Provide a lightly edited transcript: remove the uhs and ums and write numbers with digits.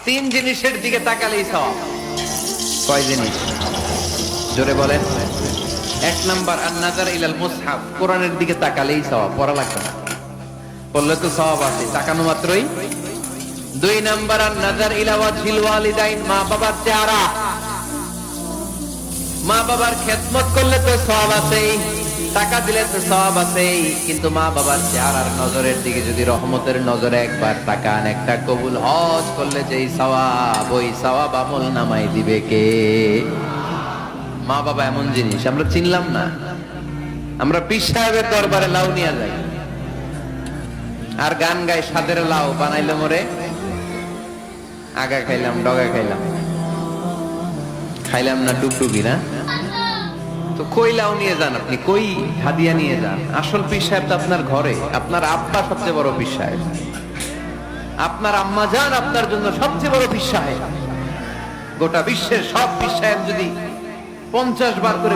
তিন জিনিসের দিকে তাকালেই সওয়াব। কয় জিনিস? জোরে বলেন। এক নাম্বার আন-নাযার ইলাল মুসহাফ, কোরআনের দিকে তাকালেই সওয়াব, পড়া লাগবে না, পড়লে তো সওয়াব আছে তাকানো মাত্রই। দুই নাম্বার আন-নাযার ইলা ওয়াজহিল ওয়ালিদাইন, মা বাবার চেহারা, মা বাবার খেদমত করলে তো সওয়াব আছে, টাকা দিলে তো সওয়াব আছে, কিন্তু মা বাবার চেহারার নজরের দিকে যদি রহমতের নজরে একবার তাকান, একটা কবুল হজ করলে যেই সওয়াব, ওই সওয়াব আমল নামাই দিবে কে? মা বাবা এমন জিনিস আমরা চিনলাম না। আমরা পীর সাহেবের দরবারে লাউ নিয়ে যাই আর গান গাই, সাদের লাউ বানাইলে মোরে আগা খাইলাম, ডগা খাইলাম, খাইলাম না ডুগডুগি না। তো কই লাউ নিয়ে যান আপনি, কই হাদিয়া নিয়ে যান? আসল পীর সাহেব তো আপনার ঘরে। আপনার আব্বা সবচেয়ে বড় পীর সাহেব, আপনার আম্মা জান আপনার জন্য সবচেয়ে বড় পীর সাহেব। গোটা বিশ্বের সব পীর সাহেব যদি 50 বার করে